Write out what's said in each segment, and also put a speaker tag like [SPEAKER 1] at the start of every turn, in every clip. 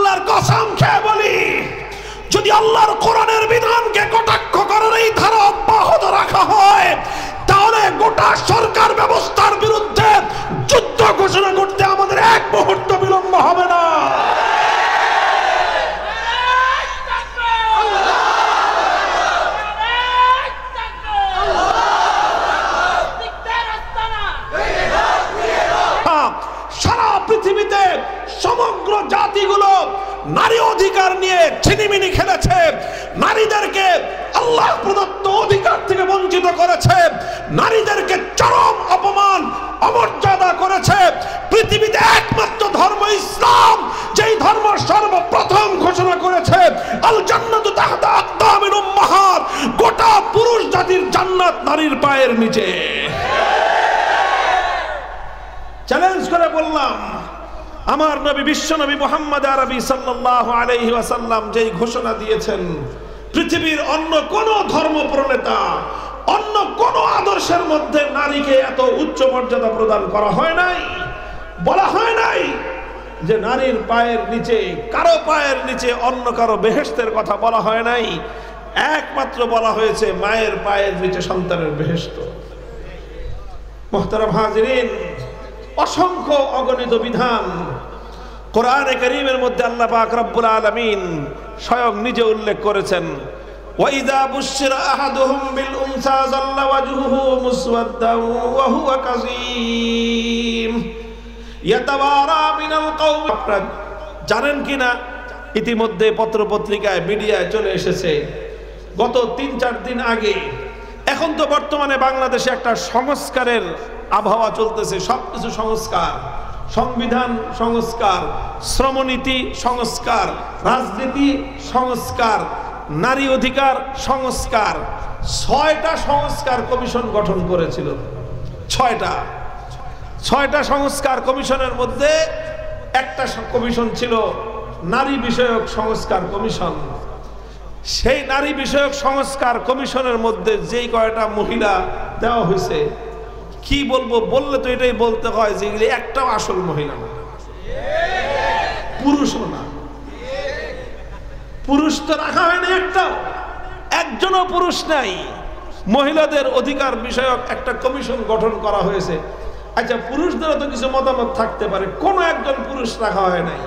[SPEAKER 1] আল্লাহর কসম খেয়ে বলি, যদি আল্লাহর কোরআনের বিধানকে কটাক্ষ করার এই ধারা অব্যাহত রাখা হয়, তাহলে গোটা সরকার ব্যবস্থার বিরুদ্ধে যুদ্ধ ঘোষণা করতে আমাদের এক মুহূর্ত বিলম্ব হবে না। সারা পৃথিবীতে সমগ্র জাতিগুলো নারী অধিকার নিয়ে ছিনিমিনি খেলেছে, নারীদেরকে আল্লাহ প্রদত্ত অধিকার থেকে বঞ্চিত করেছে, নারীদেরকে চরম অপমান অমর্যাদা করেছে। পৃথিবীতে একমাত্র ধর্ম ইসলাম, যেই ধর্ম সর্বপ্রথম ঘোষণা করেছে আল জান্নাতু তাহতা আকদামিল উম্মাহাত, গোটা পুরুষ জাতির জান্নাত নারীর পায়ের নিচে। চ্যালেঞ্জ করে বললাম, আমার নবী বিশ্ব নবী মুহাম্মদ আরবি সাল্লাল্লাহু আলাইহি ওয়াসাল্লাম যেই ঘোষণা দিয়েছেন, পৃথিবীর অন্য কোন ধর্ম প্রণেতা, অন্য কোন আদর্শের মধ্যে নারীকে এত উচ্চ মর্যাদা প্রদান করা হয় নাই। বলা হয় নাই যে নারীর পায়ের নিচে, কারো পায়ের নিচে অন্য কারো বেহেশতের কথা বলা হয় নাই। একমাত্র বলা হয়েছে মায়ের পায়ের নিচে সন্তানের বেহেশত। মুহতারাম হাজিরিন, অসংখ্য অগণিত বিধান কোরআনে কারীমের মধ্যে আল্লাহ পাক রব্বুল আলামিন স্বয়ং নিজে উল্লেখ করেছেন। ওয়াইদা বুশিরা আহাদুহুম বিল উনসা যাল্লা ওয়াজহুহু মুসওয়াদ্দান ওয়া হুয়া কাযীম ইয়াতাওয়ারা মিনাল কওম। আপনারা জানেন কিনা, ইতিমধ্যে পত্রপত্রিকায় মিডিয়ায় চলে এসেছে গত ৩-৪ দিন আগে। এখন তো বর্তমানে বাংলাদেশে একটা সংস্কারের আবহাওয়া চলতেছে, সবকিছু সংস্কার, সংবিধান সংস্কার, শ্রমনীতি সংস্কার, রাজনীতি সংস্কার, নারী অধিকার সংস্কার। ৬টা সংস্কার কমিশন গঠন করেছিল। ৬টা সংস্কার কমিশনের মধ্যে একটা কমিশন ছিল নারী বিষয়ক সংস্কার কমিশন। সেই নারী বিষয়ক সংস্কার কমিশনের মধ্যে যেই কয়টা মহিলা দেওয়া হয়েছে, কি বলবো, বললে তো এটাই বলতে হয় যে এগুলি একটাও আসল মহিলা না, পুরুষও না। পুরুষ তো রাখা হয়নি একটাও, একজনও পুরুষ নাই। মহিলাদের অধিকার বিষয়ক একটা কমিশন গঠন করা হয়েছে। আচ্ছা, পুরুষদেরও তো কিছু মতামত থাকতে পারে, কোন একজন পুরুষ রাখা হয় নাই।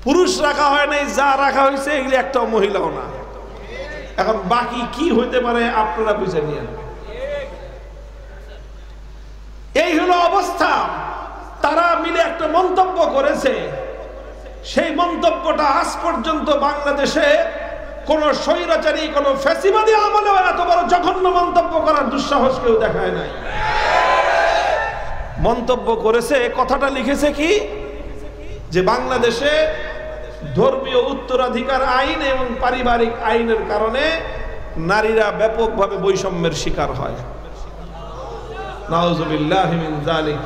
[SPEAKER 1] পুরুষ রাখা হয় নাই, যা রাখা হয়েছে এগুলি একটাও মহিলাও না। এখন বাকি কি হইতে পারে আপনারা বুঝে নিয়েন। এই হলো অবস্থা। তারা মিলে একটা মন্তব্য করেছে, সেই মন্তব্যটা আজ পর্যন্ত বাংলাদেশে কোন স্বৈরাচারী, কোন ফ্যাসিবাদী আমলে এত বড় জঘন্য মন্তব্য করার দুঃসাহস কেউ দেখায় নাই। মন্তব্য করেছে, কথাটা লিখেছে কি, যে বাংলাদেশে ধর্মীয় উত্তরাধিকার আইন এবং পারিবারিক আইনের কারণে নারীরা ব্যাপকভাবে বৈষম্যের শিকার হয়। নাউযুবিল্লাহি মিন যালিক।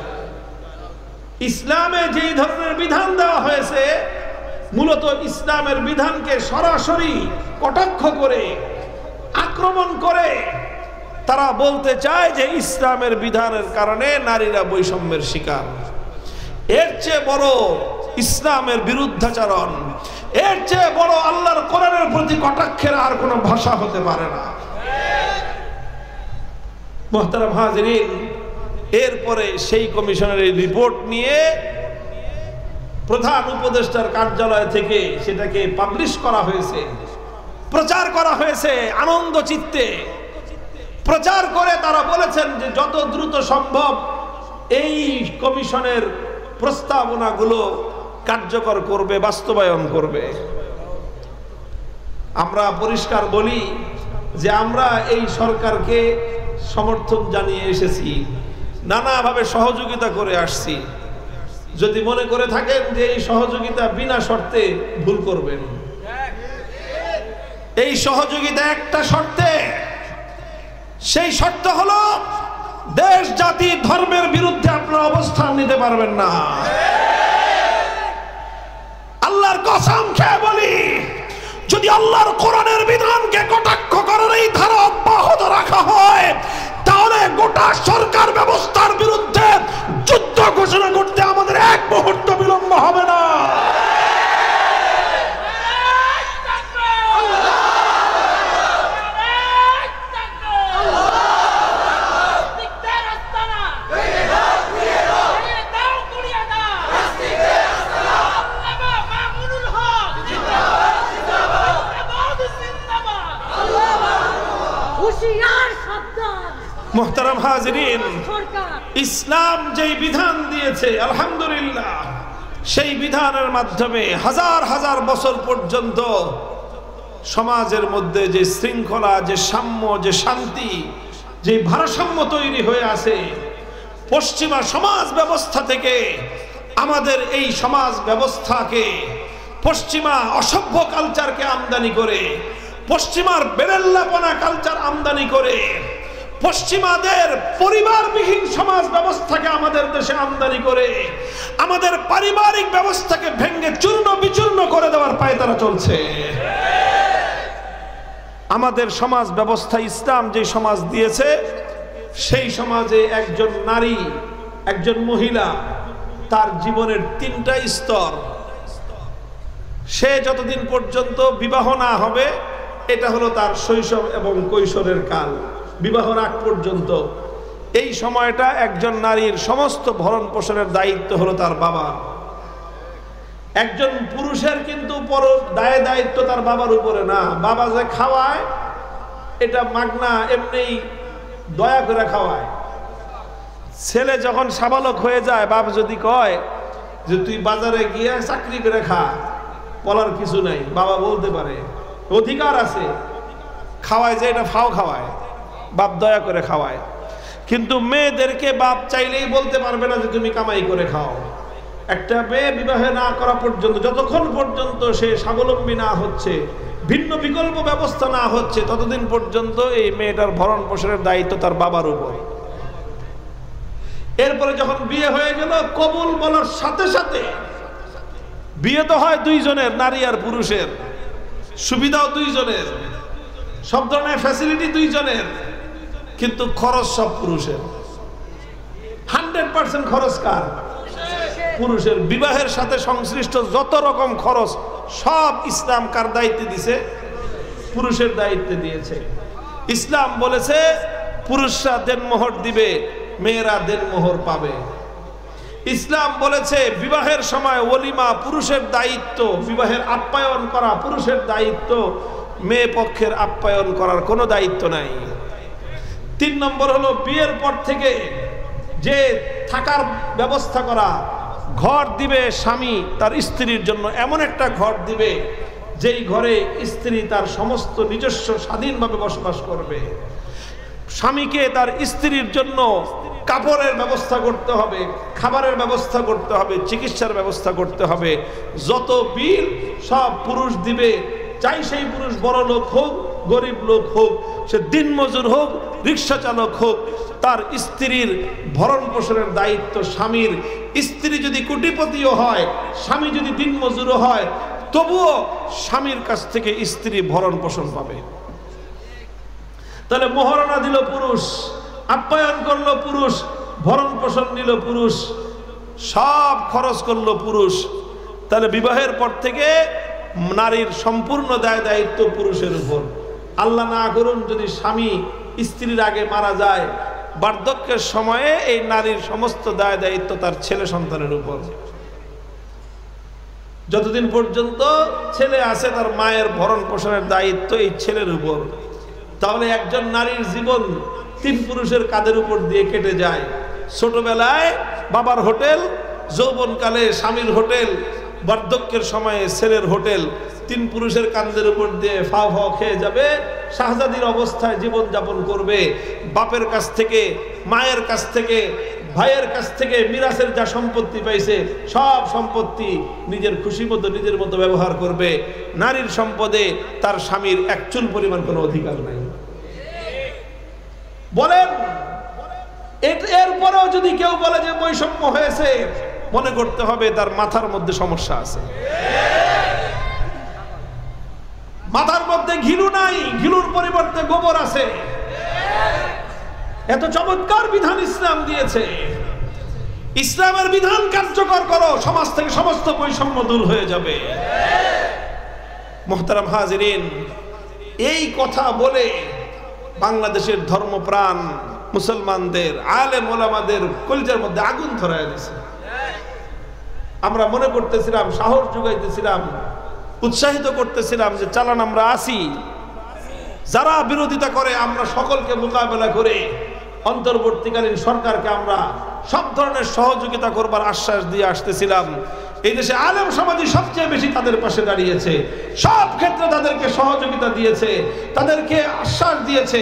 [SPEAKER 1] ইসলামে যেই ধরনের বিধান দেওয়া হয়েছে, মূলত ইসলামের বিধানকে সরাসরি কটাক্ষ করে, আক্রমণ করে তারা বলতে চায় যে ইসলামের বিধানের কারণে নারীরা বৈষম্যের শিকার। এর চেয়ে বড় ইসলামের বিরুদ্ধাচরণ, এর চেয়ে বড় আল্লাহর কোরআনের প্রতি কটাক্ষের আর কোনো ভাষা হতে পারে না। মুহতারাম হাজিরিন, এরপরে সেই কমিশনের এই রিপোর্ট নিয়ে প্রধান উপদেষ্টার কার্যালয় থেকে সেটাকে পাবলিশ করা হয়েছে, প্রচার করা হয়েছে। আনন্দ চিত্তে প্রচার করে তারা বলেছেন যে যত দ্রুত সম্ভব এই কমিশনের প্রস্তাবনাগুলো কার্যকর করবে, বাস্তবায়ন করবে। আমরা পরিষ্কার বলি যে আমরা এই সরকারকে সমর্থন জানিয়ে এসেছি, নানাভাবে সহযোগিতা করে আসছি। যদি মনে করে থাকেন যে এই সহযোগিতা বিনা শর্তে, ভুল করবেন। এই সহযোগিতা একটা শর্তে, সেই শর্ত হলো দেশ জাতি ধর্মের বিরুদ্ধে আপনারা অবস্থান নিতে পারবেন না। আল্লাহর কসম খেয়ে বলি, যদি আল্লাহর কোরআনের বিধানকে কটাক্ষ করার এই ধারা অব্যাহত রাখা হয়, তাহলে গোটা সরকার ব্যবস্থার বিরুদ্ধে যুদ্ধ ঘোষণা করতে আমাদের এক মুহূর্ত বিলম্ব হবে না। মুহতারাম হাজিরিন, ইসলাম যেই বিধান দিয়েছে আলহামদুলিল্লাহ, সেই বিধানের মাধ্যমে হাজার হাজার বছর পর্যন্ত সমাজের মধ্যে যে শৃঙ্খলা, যে সাম্য, যে শান্তি, যে ভারসাম্য তৈরি হয়ে আছে, পশ্চিমা সমাজ ব্যবস্থা থেকে আমাদের এই সমাজ ব্যবস্থাকে, পশ্চিমা অসভ্য কালচারকে আমদানি করে, পশ্চিমার বেরেল্লাপনা কালচার আমদানি করে, পশ্চিমাদের পরিবারবিহীন সমাজ ব্যবস্থাকে আমাদের দেশে আমদানি করে আমাদের পারিবারিক ব্যবস্থাকে ভেঙে চূর্ণ বিচূর্ণ করে দেওয়ার পায়তারা চলছে। আমাদের সমাজ ব্যবস্থা, ইসলাম যে সমাজ দিয়েছে, সেই সমাজে একজন নারী, একজন মহিলা, তার জীবনের 3টা স্তর। সে যতদিন পর্যন্ত বিবাহ না হবে, এটা হলো তার শৈশব এবং কৈশোরের কাল, বিবাহর আগ পর্যন্ত। এই সময়টা একজন নারীর সমস্ত ভরণ পোষণের দায়িত্ব হলো তার বাবা। একজন পুরুষের কিন্তু দায়িত্ব তার বাবার উপরে না। বাবা যে খাওয়ায়, এটা মাগনা, এমনি দয়া করে খাওয়ায়। ছেলে যখন সাবালক হয়ে যায়, বাপ যদি কয় যে তুই বাজারে গিয়ে চাকরি করে খা, বলার কিছু নাই, বাবা বলতে পারে, অধিকার আছে। খাওয়ায় যে এটা ফাও খাওয়ায়, বাপ দয়া করে খাওয়ায়। কিন্তু মেয়েদেরকে বাপ চাইলেই বলতে পারবে না যে তুমি কামাই করে খাও। একটা মেয়ে বিবাহে না করা পর্যন্ত, যতক্ষণ পর্যন্ত সে স্বাবলম্বী না হচ্ছে, ভিন্ন বিকল্প ব্যবস্থা না হচ্ছে, ততদিন পর্যন্ত এই মেয়েটার ভরণ পোষণের দায়িত্ব তার বাবার উপর। এরপরে যখন বিয়ে হয়ে গেল, কবুল বলার সাথে সাথে, বিয়ে তো হয় 2 জনের, নারী আর পুরুষের, সুবিধাও 2 জনের, সব ধরনের ফ্যাসিলিটি 2 জনের, কিন্তু খরচ সব পুরুষের। 100% খরচ কার? পুরুষের। বিবাহের সাথে সংশ্লিষ্ট যত রকম খরচ সব ইসলাম কার দায়িত্বে দিয়েছে? পুরুষের দায়িত্বে দিয়েছে। ইসলাম বলেছে পুরুষরা দেনমোহর দিবে, মেয়েরা দেনমোহর পাবে। ইসলাম বলেছে বিবাহের সময় ওলিমা পুরুষের দায়িত্ব, বিবাহের আপ্যায়ন করা পুরুষের দায়িত্ব, মেয়ে পক্ষের আপ্যায়ন করার কোনো দায়িত্ব নাই। 3 নম্বর হলো বিয়ের পর থেকে যে থাকার ব্যবস্থা করা, ঘর দিবে স্বামী তার স্ত্রীর জন্য, এমন একটা ঘর দিবে যেই ঘরে স্ত্রী তার সমস্ত নিজস্ব স্বাধীনভাবে বসবাস করবে। স্বামীকে তার স্ত্রীর জন্য কাপড়ের ব্যবস্থা করতে হবে, খাবারের ব্যবস্থা করতে হবে, চিকিৎসার ব্যবস্থা করতে হবে। যত বিল সব পুরুষ দিবে, চাই সেই পুরুষ বড় লোক হোক, গরিব লোক হোক, সে দিনমজুর হোক, রিক্সা চালক হোক, তার স্ত্রীর ভরণ পোষণের দায়িত্ব স্বামীর। স্ত্রী যদি কোটিপতিও হয়, স্বামী যদি দিনমজুরও হয়, তবুও স্বামীর কাছ থেকে স্ত্রী ভরণ পোষণ পাবে। তাহলে মহারণা দিল পুরুষ, আপ্যায়ন করলো পুরুষ, ভরণ পোষণ নিল পুরুষ, সব খরচ করলো পুরুষ। তাহলে বিবাহের পর থেকে নারীর সম্পূর্ণ দায়িত্ব পুরুষের উপর। আল্লাহ না করুন যদি স্বামী স্ত্রীর আগে মারা যায়, বার্ধক্যের সময়ে এই নারীর সমস্ত দায়িত্ব তার ছেলে সন্তানের উপর। যতদিন পর্যন্ত ছেলে আছে, তার মায়ের ভরণ পোষণের দায়িত্ব এই ছেলের উপর। তাহলে একজন নারীর জীবন 3 পুরুষের কাঁধের উপর দিয়ে কেটে যায়। ছোটবেলায় বাবার হোটেল, যৌবনকালে স্বামীর হোটেল, বার্ধক্যের সময়ে ছেলের হোটেল, 3 পুরুষের কাঁধের উপর দিয়ে ফাও ফাও খেয়ে যাবে, শাহজাদির অবস্থায় জীবন যাপন করবে। বাপের কাছ থেকে, মায়ের কাছ থেকে, ভাইয়ের কাছ থেকে মিরাসের যা সম্পত্তি পাইছে, সব সম্পত্তি নিজের খুশি মতো নিজের মতো ব্যবহার করবে। নারীর সম্পদে তার স্বামীর 1 চুল পরিমাণ কোনো অধিকার নাই। বলেন, এরপরেও যদি কেউ বলে যে বৈষম্য হয়েছে, মনে করতে হবে তার মাথার মধ্যে সমস্যা আছে। মাথার মধ্যে ঘিলু নাই, ঘিলুর পরিবর্তে গোবর আছে। এত চমৎকার বিধান ইসলাম দিয়েছে। ইসলামের বিধান কার্যকর করো, সমাজ থেকে সমস্ত বৈষম্য দূর হয়ে যাবে। মুহতারাম হাজিরিন, এই কথা বলে বাংলাদেশের ধর্মপ্রাণ মুসলমানদের, আলেম ওলামাদের কলিজার মধ্যে আগুন ধরায় দিয়েছে। আমরা মনে করতেছিলাম, সাহস যোগাইতেছিলাম, উৎসাহিত করতেছিলাম যে চালান আমরা আসি, যারা বিরোধিতা করে আমরা সকলকে মোকাবেলা করে অন্তর্বর্তীকালীন সরকারকে আমরা সব ধরনের সহযোগিতা করবার আশ্বাস দিয়ে আসতেছিলাম। এই দেশে আলেম সমাজই সবচেয়ে বেশি তাদের পাশে দাঁড়িয়েছে, সব ক্ষেত্রে তাদেরকে সহযোগিতা দিয়েছে, তাদেরকে আশ্বাস দিয়েছে,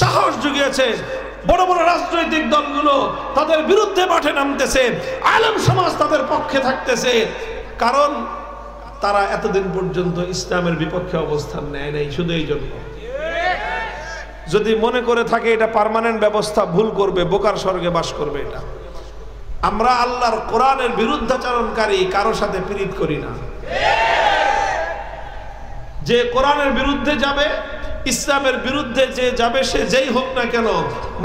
[SPEAKER 1] সাহস জুগিয়েছে। বড় বড় রাজনৈতিক দলগুলো তাদের বিরুদ্ধে মাঠে নামতেছে, আলেম সমাজ তাদের পক্ষে থাকতেছে, কারণ তারা এতদিন পর্যন্ত ইসলামের বিপক্ষে অবস্থান নেয় নাই। শুধু এই জন্য, যদি মনে করে থাকে এটা পার্মানেন্ট ব্যবস্থা, ভুল করবে, বোকার স্বর্গে বাস করবে। এটা আমরা আল্লাহর কোরআনের বিরুদ্ধাচরণকারী কারোর সাথে পীড়িত করি না। যে কোরআনের বিরুদ্ধে যাবে, ইসলামের বিরুদ্ধে যে যাবে, সে যেই হোক না কেন,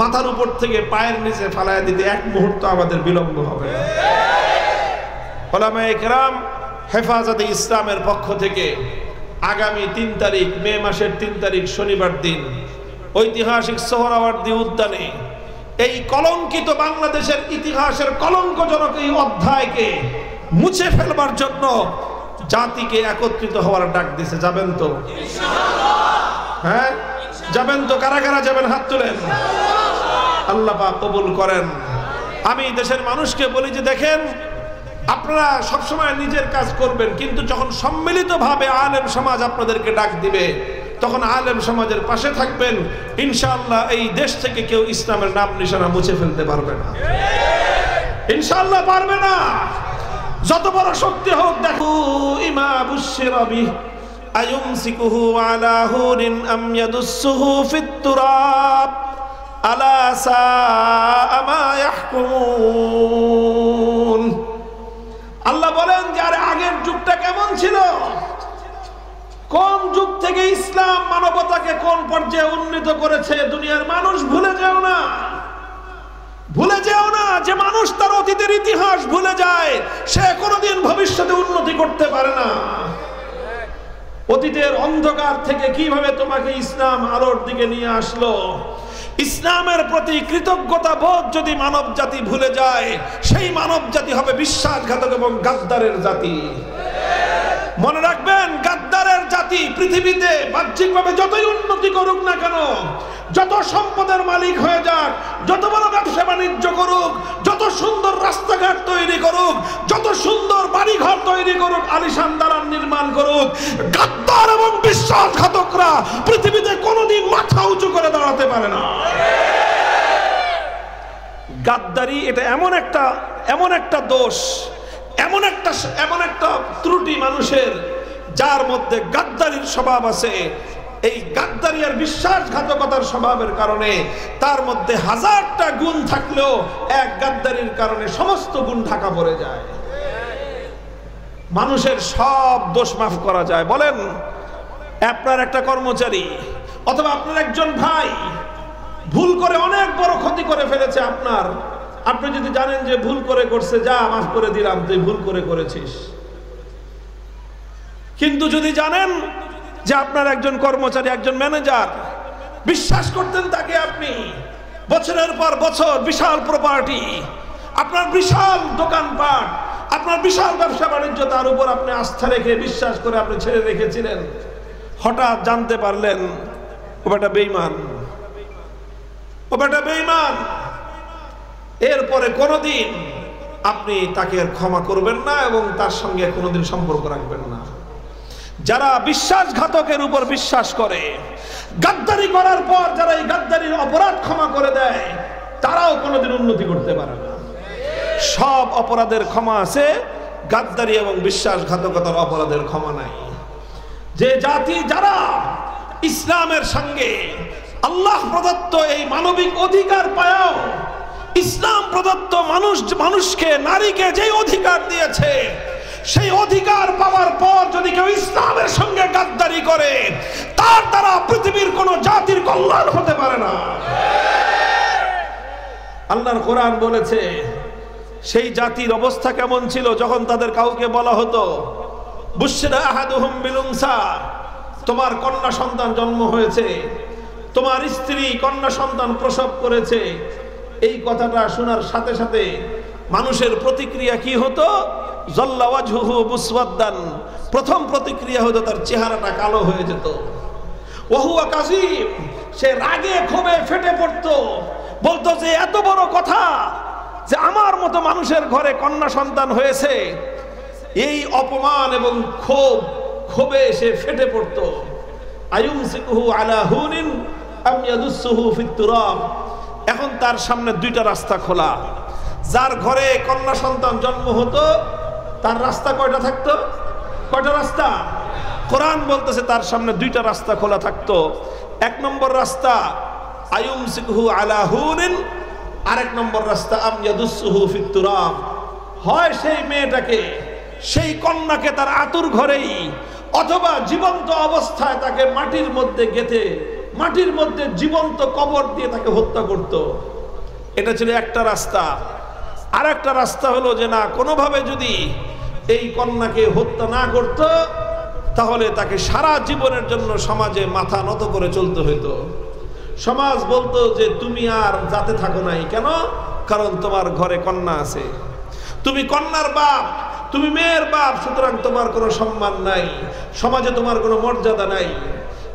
[SPEAKER 1] মাথার উপর থেকে পায়ের নিচে ফালায়া দিতে এক মুহূর্ত আমাদের বিলম্ব হবে না। উলামায়ে কেরাম হেফাজতে ইসলামের পক্ষ থেকে আগামী 3 তারিখ, মে মাসের 3 তারিখ শনিবার দিন ঐতিহাসিক সোহরাওয়ার্দী উদ্যানে এই কলঙ্কিত বাংলাদেশের ইতিহাসের কলঙ্কজনক এই অধ্যায়কে মুছে ফেলবার জন্য জাতিকে একত্রিত হওয়ার ডাক দিয়েছে। যাবেন তো হ্যাঁ, যাবেন তো? কারা কারা যাবেন? হাত তুলেন। আল্লাহ পাক কবুল করেন। আমি দেশের মানুষকে বলি যে দেখেন, আপনারা সবসময় নিজের কাজ করবেন, কিন্তু যখন সম্মিলিতভাবে আলেম সমাজ আপনাদেরকে ডাক দিবে, তখন আলেম সমাজের পাশে থাকবেন। ইনশাআল্লাহ এই দেশ থেকে কেউ ইসলামের নাম নিশানা মুছে ফেলতে পারবে না, ইনশাআল্লাহ পারবে না। যত বড় শক্তি হোক, দেখো ইমা বুশিরা বিহি আয়ুমসিকুহু আলা হুরিন আম ইয়াদুসসুহু ফিত তুরাব আলা সাআ মা ইয়াহকুমুন। আল্লাহ বলেন যে আরে আগের যুগটা কেমন ছিল, কোন যুগ থেকে ইসলাম মানবতাকে কোন পর্যায়ে উন্নীত করেছে দুনিয়ার মানুষ ভুলে যেও না। ভুলে যেও না যে মানুষ তার অতীতের ইতিহাস ভুলে যায়, সে কোনোদিন ভবিষ্যতে উন্নতি করতে পারে না। অতীতের অন্ধকার থেকে কিভাবে তোমাকে ইসলাম আলোর দিকে নিয়ে আসলো, ইসলামের প্রতি কৃতজ্ঞতা বোধ যদি মানব জাতি ভুলে যায়, সেই মানব জাতি হবে বিশ্বাসঘাতক এবং গাদ্দারের জাতি। মনে রাখবেন, গাদ্দারের জাতি পৃথিবীতে বাহ্যিকভাবে যতই উন্নতি করুক না কেন, যত সম্পদের মালিক হয়ে যাক, যত বড় ব্যবসা বাণিজ্য করুক, যত সুন্দর রাস্তাঘাট তৈরি করুক, যত সুন্দর বাড়িঘর তৈরি করুক, আলিশান দালান নির্মাণ করুক, গাদ্দার এবং বিশ্বাসঘাতকরা পৃথিবীতে কোনোদিন মাথা উঁচু করে দাঁড়াতে পারে না। গাদ্দারি এটা এমন একটা দোষ, এমন একটা ত্রুটি মানুষের, যার মধ্যে গাদ্দারির স্বভাব আছে। এই গাদ্দারি আর বিশ্বাসঘাতকতার স্বভাবের কারণে তার মধ্যে হাজারটা গুণ থাকলেও এক গাদ্দারির কারণে সমস্ত গুণ ঢাকা পড়ে যায়। মানুষের সব দোষ মাফ করা যায়। বলেন, আপনার একটা কর্মচারী অথবা আপনার একজন ভাই ভুল করে অনেক বড় ক্ষতি করে ফেলেছে আপনার, আপনি যদি জানেন যে ভুল করে করছে, যা মাফ করে দিলাম, তুই ভুল করে করেছিস। কিন্তু যদি জানেন যে আপনার একজন কর্মচারী, একজন ম্যানেজার, বিশ্বাস করতেন তাকে আপনি, বছরের পর বছর বিশাল প্রপার্টি, আপনার বিশাল দোকানপাট, আপনার বিশাল ব্যবসা বাণিজ্য, তার উপর আপনি আস্থা রেখে বিশ্বাস করে আপনি ছেড়ে রেখেছিলেন, হঠাৎ জানতে পারলেন ও বেটা বেঈমান, ও বেটা বেঈমান। এরপরে কোনোদিন আপনি তাকে ক্ষমা করবেন না এবং তার সঙ্গে কোনোদিন সম্পর্ক রাখবেন না। যারা বিশ্বাসঘাতকের উপর বিশ্বাস করে, গাদ্দারি করার পর যারা এই গাদ্দারির অপরাধ ক্ষমা করে দেয়, তারাও কোনোদিন উন্নতি করতে পারে না। সব অপরাধের ক্ষমা আছে, গাদ্দারি এবং বিশ্বাসঘাতকতার অপরাধের ক্ষমা নাই। যে জাতি যারা ইসলামের সঙ্গে আল্লাহ প্রদত্ত এই মানবিক অধিকার পায়ও, ইসলাম প্রদত্ত মানুষকে, নারীকে যে অধিকার দিয়েছে, সেই অধিকার পাওয়ার পর যদি কেউ ইসলামের সঙ্গে গাদ্দারি করে, তার দ্বারা পৃথিবীর কোন জাতির কল্যাণ হতে পারে না। আল্লাহর কোরআন বলেছে সেই জাতির অবস্থা কেমন ছিল যখন তাদের কাউকে বলা হতো বুশরা আহাদুহুম বিল উনসা, তোমার কন্যা সন্তান জন্ম হয়েছে, তোমার স্ত্রী কন্যা সন্তান প্রসব করেছে। এই কথাটা শোনার সাথে সাথে মানুষের প্রতিক্রিয়া কি হতো? জাল্লা ওয়াজহুহু মুসওয়াদ্দান, প্রথম প্রতিক্রিয়া হতো তার চেহারাটা কালো হয়ে যেত। ওয়া হুয়া কাযীম, সে রাগে ক্ষোভে ফেটে পড়তো। বলতো যে এত বড় কথা যে আমার মতো মানুষের ঘরে কন্যা সন্তান হয়েছে, এই অপমান এবং ক্ষোভে সে ফেটে পড়তো। আয়ুমসিকুহু আলা হুনিন আম ইয়াদুসসুহু ফিত তুরাব। এখন তার সামনে দুইটা রাস্তা খোলা। যার ঘরে কন্যা সন্তান জন্ম হতো তার রাস্তা কয়টা থাকতো? কয়টা রাস্তা? কোরআন বলতেছে তার সামনে দুইটা রাস্তা খোলা থাকতো। এক নম্বর রাস্তা আয়ুমসিকুহু আলা হুনিন, আরেক নম্বর রাস্তা আম ইয়াদুসসুহু ফিত তুরাব। হয় সেই মেয়েটাকে, সেই কন্যাকে তার আতুর ঘরেই অথবা জীবন্ত অবস্থায় তাকে মাটির মধ্যে গেঁথে মাটির মধ্যে জীবন্ত কবর দিয়ে তাকে হত্যা করত। এটা ছিল একটা রাস্তা। আর একটা রাস্তা হলো যে না, কোনোভাবে যদি এই কন্যাকে হত্যা না করত তাহলে তাকে সারা জীবনের জন্য সমাজে মাথা নত করে চলতে হইতো। সমাজ বলতো যে তুমি আর যাতে থাকো নাই কেন, কারণ তোমার ঘরে কন্যা আছে, তুমি কন্যার বাপ, তুমি মেয়ের বাপ, সুতরাং তোমার কোনো সম্মান নাই, সমাজে তোমার কোনো মর্যাদা নাই।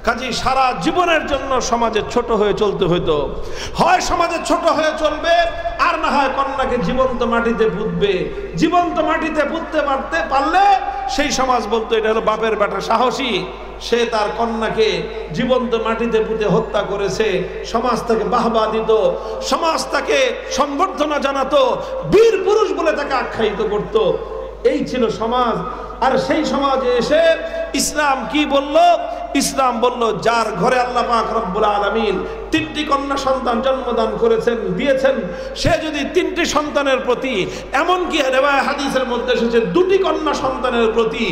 [SPEAKER 1] কাজেই সারা জীবনের জন্য সমাজে ছোট হয়ে চলতে হইতো। হয় সমাজে ছোট হয়ে চলবে, আর না হয় কন্যাকে জীবন্ত মাটিতে পুঁতবে। জীবন্ত মাটিতে পুঁততে পারলে সেই সমাজ বলতো এটা হলো বাপের বেটা সাহসী, সে তার কন্যাকে জীবন্ত মাটিতে পুঁতে হত্যা করেছে। সমাজ তাকে বাহবা দিত, সমাজ তাকে সম্বর্ধনা জানাতো, বীর পুরুষ বলে তাকে আখ্যায়িত করত। এই ছিল সমাজ। আর সেই সমাজে এসে ইসলাম কি বলল? ইসলাম বলল যার ঘরে আল্লাহ পাক রব্বুল আলামিন তিনটি কন্যা সন্তান জন্মদান করেছেন, দিয়েছেন, সে যদি তিনটি সন্তানের প্রতি, এমনকি রিওয়ায়াত হাদিসের মধ্যে এসেছে দুটি কন্যা সন্তানের প্রতি,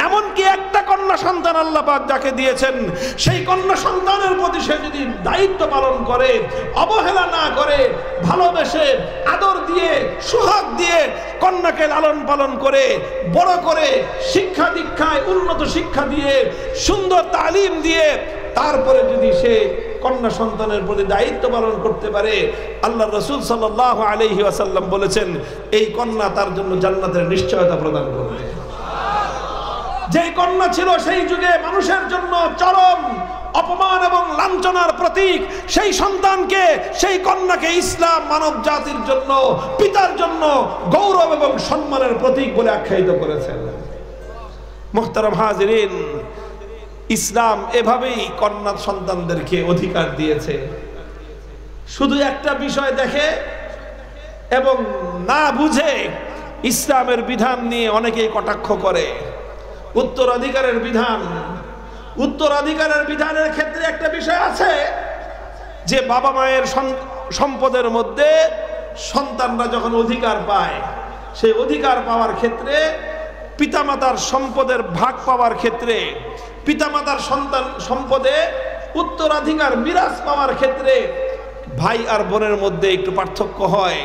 [SPEAKER 1] এমনকি একটা কন্যা সন্তান আল্লাহ পাক যাকে দিয়েছেন সেই কন্যা সন্তানের প্রতি সে যদি দায়িত্ব পালন করে, অবহেলা না করে, ভালোবেসে আদর দিয়ে সোহাগ দিয়ে কন্যাকে লালন পালন করে বড় করে শিক্ষা দীক্ষায় উন্নত শিক্ষা দিয়ে সুন্দর তালিম দিয়ে তারপরে যদি সে কন্যা সন্তানের প্রতি দায়িত্ব পালন করতে পারে, আল্লাহ রাসূল সাল্লাল্লাহু আলাইহি ওয়াসাল্লাম বলেছেন এই কন্যা তার জন্য জান্নাতের নিশ্চয়তা প্রদান করবে। যেই কন্যা ছিল সেই যুগে মানুষের জন্য চরম অপমান এবং লাঞ্ছনার প্রতীক, সেই সন্তানকে, সেই কন্যাকে ইসলাম মানব জাতির জন্য, পিতার জন্য গৌরব এবং সম্মানের প্রতীক বলে আখ্যায়িত করেছেন। মুহতারাম হাজিরিন, ইসলাম এভাবেই কন্যা সন্তানদেরকে অধিকার দিয়েছে। শুধু একটা বিষয় দেখে এবং না বুঝে ইসলামের বিধান নিয়ে অনেকেই কটাক্ষ করে। উত্তরাধিকারের বিধান, উত্তরাধিকারের বিধানের ক্ষেত্রে একটা বিষয় আছে যে বাবা মায়ের সম্পদের মধ্যে সন্তানরা যখন অধিকার পায়, সেই অধিকার পাওয়ার ক্ষেত্রে পিতামাতার সম্পদের ভাগ পাওয়ার ক্ষেত্রে, পিতামাতার সন্তান সম্পদে উত্তরাধিকার মিরাজ পাওয়ার ক্ষেত্রে ভাই আর বোনের মধ্যে একটু পার্থক্য হয়,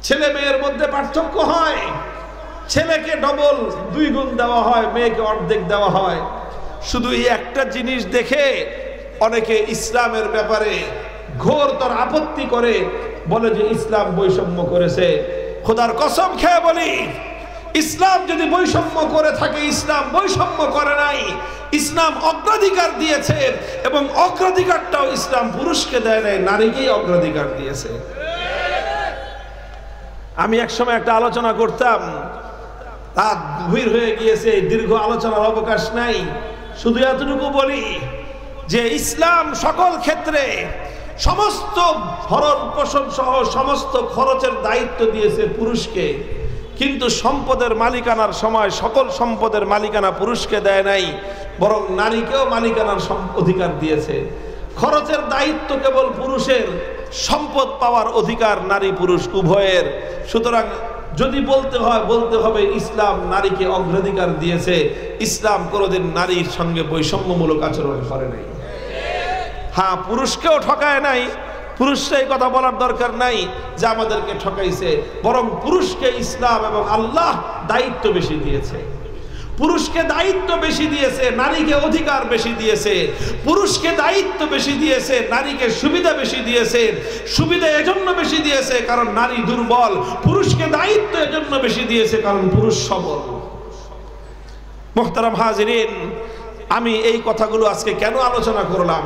[SPEAKER 1] ছেলে মেয়ের মধ্যে পার্থক্য হয়। ছেলেকে ডবল 2 গুণ দেওয়া হয়, মেয়েকে অর্ধেক দেওয়া হয়। শুধু এই একটা জিনিস দেখে অনেকে ইসলামের ব্যাপারে ঘোরতর আপত্তি করে, বলে যে ইসলাম বৈষম্য করেছে। খোদার কসম খেয়ে বলি, ইসলাম যদি বৈষম্য করে থাকে, ইসলাম বৈষম্য করে নাই। ইসলাম অগ্রাধিকার দিয়েছে এবং অগ্রাধিকারটাও ইসলাম পুরুষকে দেয় নাই, নারীকেই অগ্রাধিকার দিয়েছে। আমি একসময় একটা আলোচনা করতাম, রাত গভীর হয়ে গিয়েছে, দীর্ঘ আলোচনার অবকাশ নাই। শুধু এতটুকু বলি যে ইসলাম সকল ক্ষেত্রে সমস্ত ভরণ পোষণ সহ সমস্ত খরচের দায়িত্ব দিয়েছে পুরুষকে, কিন্তু সম্পদের মালিকানার সময় সকল সম্পদের মালিকানা পুরুষকে দেয় নাই, বরং নারীকেও মালিকানার অধিকার দিয়েছে। খরচের দায়িত্ব কেবল পুরুষের, সম্পদ পাওয়ার অধিকার নারী পুরুষ উভয়ের। সুতরাং যদি বলতে হয়, বলতে হবে ইসলাম নারীকে অগ্রাধিকার দিয়েছে। ইসলাম কোনোদিন নারীর সঙ্গে বৈষম্যমূলক আচরণ করে নাই। হ্যাঁ, পুরুষকেও ঠকায় নাই, পুরুষরা এই কথা বলার দরকার নাই যে আমাদেরকে ঠকাইছে, বরং পুরুষকে ইসলাম এবং আল্লাহ দায়িত্ব বেশি দিয়েছে। পুরুষকে দায়িত্ব বেশি দিয়েছে, নারীকে অধিকার বেশি দিয়েছে। পুরুষকে দায়িত্ব বেশি দিয়েছে, নারীকে সুবিধা বেশি দিয়েছে। সুবিধা এজন্য বেশি দিয়েছে কারণ নারী দুর্বল, পুরুষকে দায়িত্ব এজন্য বেশি দিয়েছে কারণ পুরুষ সবল। মুহতারাম হাজিরিন, আমি এই কথাগুলো আজকে কেন আলোচনা করলাম?